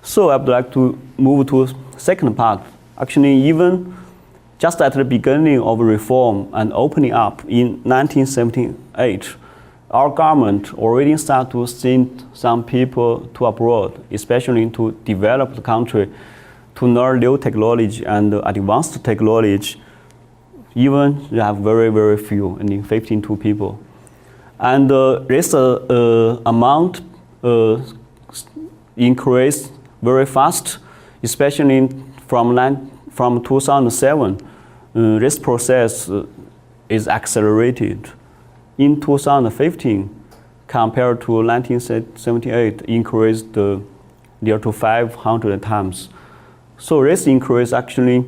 So I would like to move to second part. Actually, even just at the beginning of reform and opening up in 1978, our government already started to send some people to abroad, especially to develop the country, to learn new technology and advanced technology. Even you have very, very few, 15 people. And this amount increased very fast, especially from 2007. This process is accelerated. In 2015, compared to 1978, increased near to 500 times. So this increase actually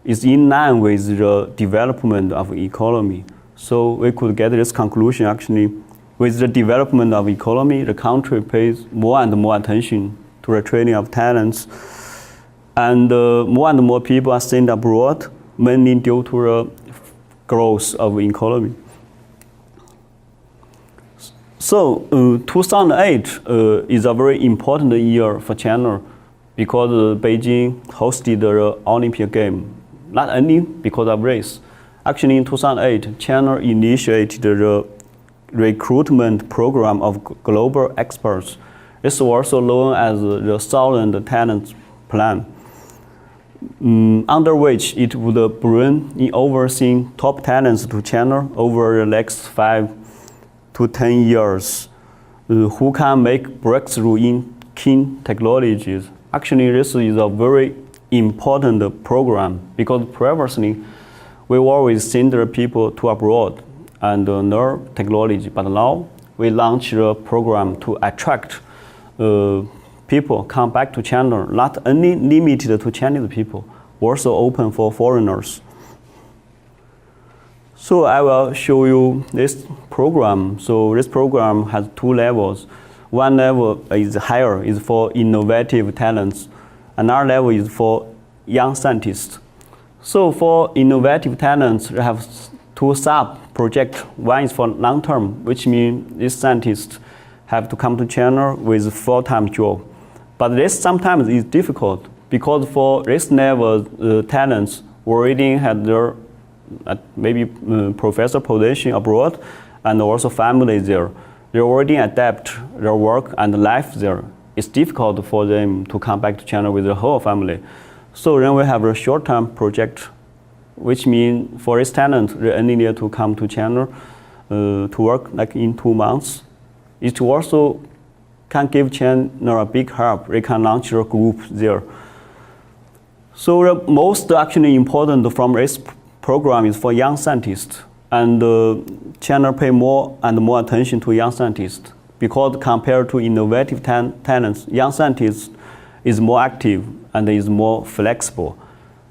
is in line with the development of economy. So we could get this conclusion actually, with the development of economy, the country pays more and more attention to the training of talents. And more people are sent abroad, mainly due to the growth of economy. So 2008 is a very important year for China because Beijing hosted the Olympic game, not only because of race. Actually, in 2008, China initiated the recruitment program of global experts. It's also known as the 1,000 Talents Plan, under which it would bring in overseeing top talents to China over the next 5 to 10 years, who can make breakthrough in key technologies. Actually, this is a very important program because previously we always send the people to abroad and learn technology, but now we launch a program to attract people come back to China, not only limited to Chinese people, also open for foreigners. So I will show you this program. So this program has 2 levels. One level is higher, is for innovative talents. Another level is for young scientists. So for innovative talents, we have 2 sub-projects. One is for long-term, which means these scientists have to come to China with a full-time job. But this sometimes is difficult because for this level, talents already had their maybe professor position abroad and also family there. They already adapt their work and life there. It's difficult for them to come back to China with the whole family. So then we have a short-term project, which means for this talent, they only need to come to China to work like in 2 months. It also can give China a big help. They can launch a group there. So the most actually important from this program is for young scientists. And China pay more and more attention to young scientists because compared to innovative talents, young scientists is more active and is more flexible.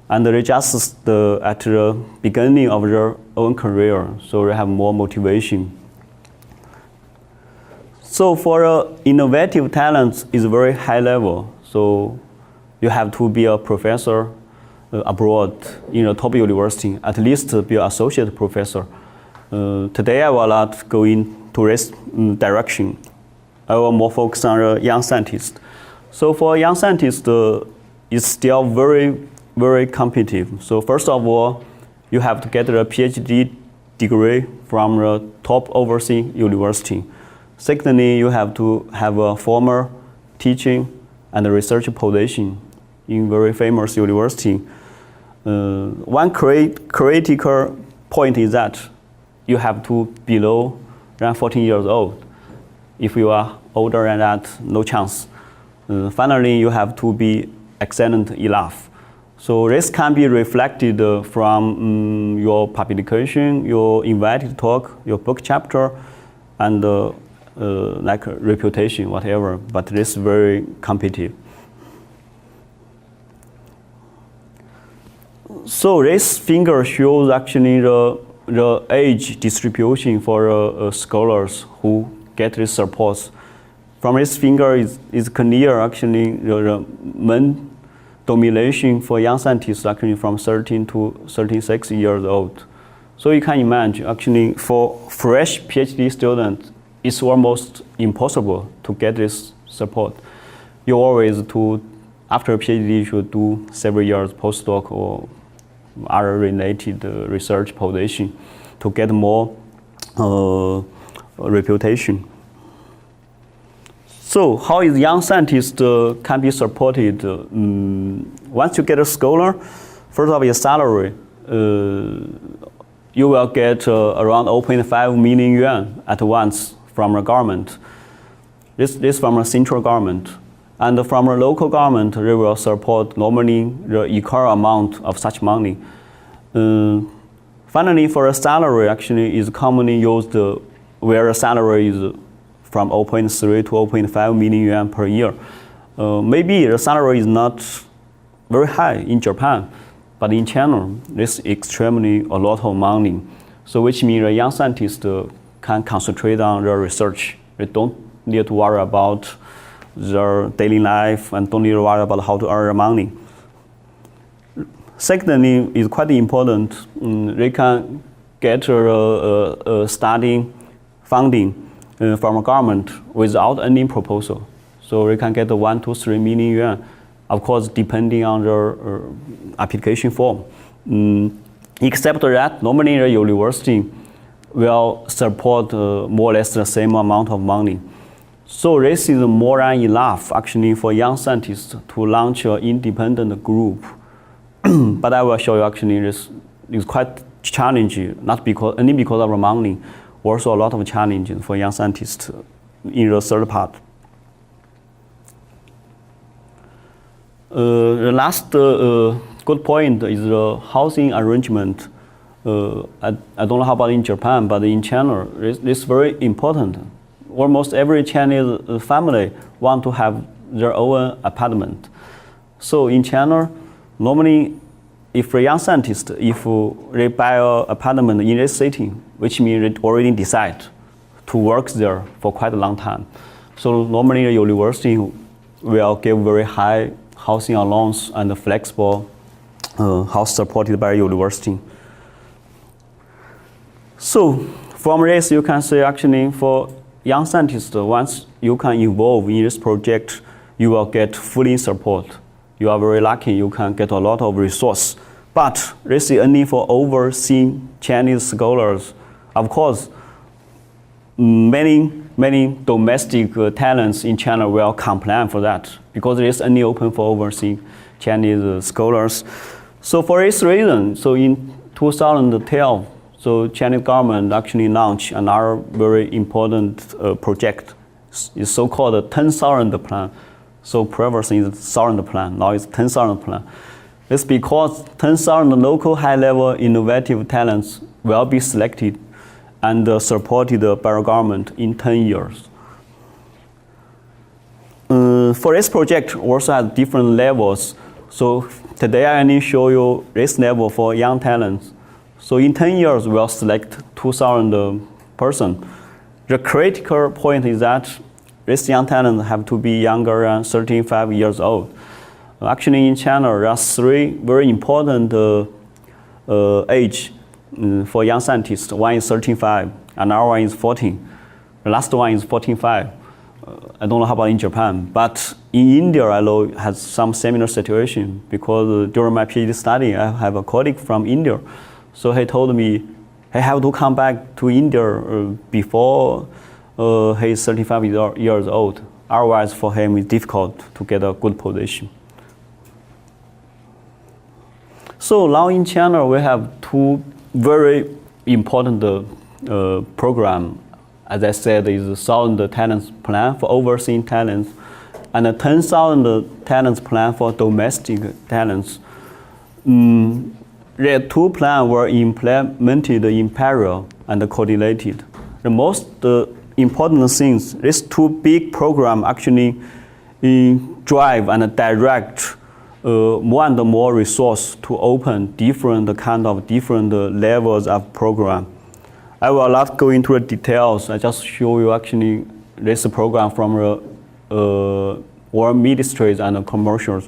And they just at the beginning of their own career, so they have more motivation. So for innovative talents is very high level. So you have to be a professor abroad in a top university, at least be an associate professor. Today I will not go into this direction. I will more focus on young scientists. So for young scientists, it's still very, very competitive. So first of all, you have to get a PhD degree from a top overseas university. Secondly, you have to have a formal teaching and research position in very famous university. One critical point is that you have to be below than 14 years old. If you are older than that, no chance. Finally, you have to be excellent enough. So this can be reflected from your publication, your invited talk, your book chapter, and like reputation, whatever. But this is very competitive. So this figure shows actually the age distribution for scholars who get this support. From this figure is clear actually the main domination for young scientists actually from 13 to 36 years old. So you can imagine actually for fresh PhD students, it's almost impossible to get this support. You always to after a PhD, you should do several years postdoc or other related research position to get more reputation. So how is young scientist can be supported? Once you get a scholar, first of all, your salary, you will get around 0.5 million yuan at once from the government. This from a central government. And from a local government, they will support normally the equal amount of such money. Finally, for a salary, actually is commonly used where a salary is from 0.3 to 0.5 million yuan per year. Maybe the salary is not very high in Japan, but in China, this is extremely a lot of money. So which means a young scientist can concentrate on their research. They don't need to worry about their daily life and don't need to worry about how to earn money. Secondly, is quite important. They can get study funding from a government without any proposal. So they can get 1 to 3 million yuan, of course, depending on their application form. Except that, normally the university will support more or less the same amount of money. So this is more than enough actually for young scientists to launch an independent group. But I will show you actually this is quite challenging, not only because of the money, also a lot of challenges for young scientists in the third part. The last good point is the housing arrangement. I don't know how about in Japan, but in China, this is very important. Almost every Chinese family want to have their own apartment. So in China, normally, if a young scientist, if they buy an apartment in this city, which means they already decide to work there for quite a long time. So normally the university will give very high housing allowance and flexible house supported by university. So from this, you can say actually for young scientists, once you can involve in this project, you will get fully support. You are very lucky, you can get a lot of resource. But this is only for overseas Chinese scholars. Of course, many domestic talents in China will complain for that because it is only open for overseas Chinese scholars. So for this reason, so in 2012, so Chinese government actually launched another very important project. It's so-called the 10,000 plan. So previously it's 1,000 plan, now it's 10,000 plan. It's because 10,000 local high-level innovative talents will be selected and supported by the government in 10 years. For this project, also has different levels. So today I only show you this level for young talents. So in 10 years, we'll select 2,000 persons. The critical point is that these young talents have to be younger than 35 years old. Actually, in China, there are 3 very important age for young scientists. One is 35, another one is 14. The last one is 45. I don't know how about in Japan, but in India, I know has some similar situation because during my PhD study, I have a colleague from India. So he told me he have to come back to India before he is 35 years old. Otherwise, for him, it's difficult to get a good position. So now in China, we have 2 very important programs. As I said, is the 1,000 talents plan for overseas talents and a 10,000 talents plan for domestic talents. The 2 plans were implemented in parallel and coordinated. The most important things, these 2 big programs actually drive and direct more and more resource to open different levels of program. I will not go into the details. I just show you actually this program from world ministries and commercials.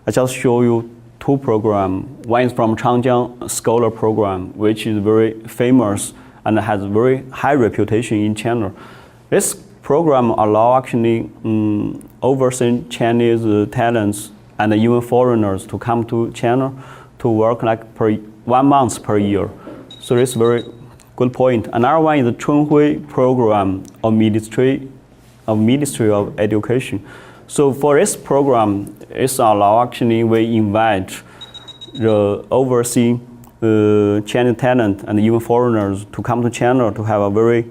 I just show you 2 programs. One is from Changjiang Scholar Program, which is very famous and has very high reputation in China. This program allows actually overseas Chinese talents and even foreigners to come to China to work like per 1 month per year. So it's very good point. Another one is the Chunhui program of Ministry of Education. So for this program, it's allow actually we invite the overseas Chinese talent and even foreigners to come to China to have a very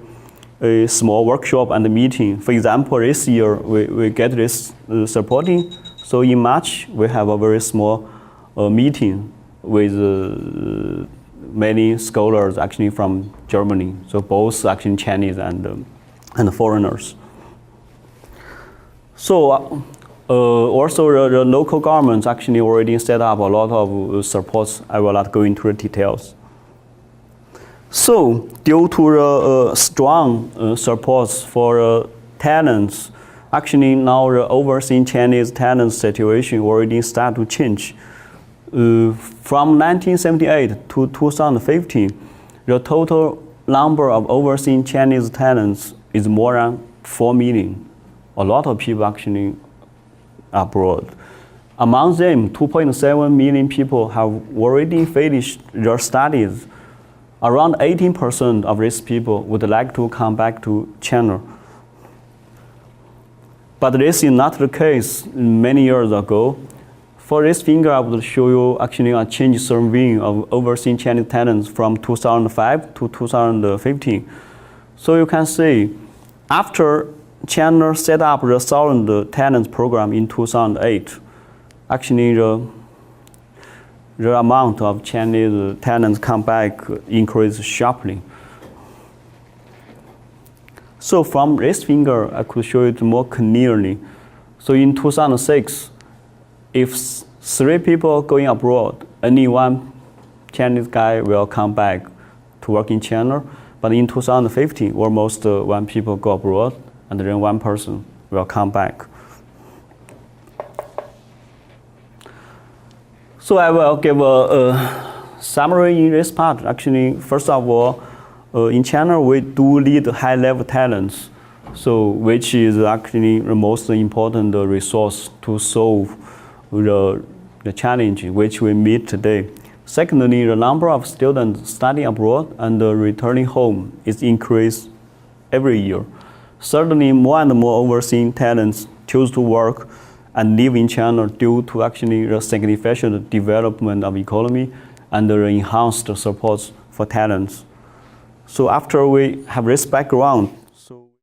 small workshop and meeting. For example, this year we get this supporting. So in March, we have a very small meeting with many scholars actually from Germany. So both actually Chinese and foreigners. So also the local governments actually already set up a lot of supports. I will not go into the details. So due to the strong supports for talents, actually now the overseas Chinese talent situation already start to change. From 1978 to 2015, the total number of overseas Chinese talents is more than 4 million. A lot of people actually abroad. Among them, 2.7 million people have already finished their studies. Around 18% of these people would like to come back to China. But this is not the case many years ago. For this figure, I will show you actually a change survey of overseas Chinese talents from 2005 to 2015. So you can see, after China set up the Southern Talents Program in 2008, actually the amount of Chinese talents come back increased sharply. So from this figure, I could show it more clearly. So in 2006, if 3 people going abroad, only 1 Chinese guy will come back to work in China. But in 2015, almost 1 people go abroad, and then 1 person will come back. So I will give a summary in this part. Actually, first of all, in China, we do lead high-level talents, so which is actually the most important resource to solve the challenge which we meet today. Secondly, the number of students studying abroad and returning home is increased every year. Thirdly, more and more overseas talents choose to work and live in China due to actually the significant development of economy and the enhanced support for talents. So after we have this background,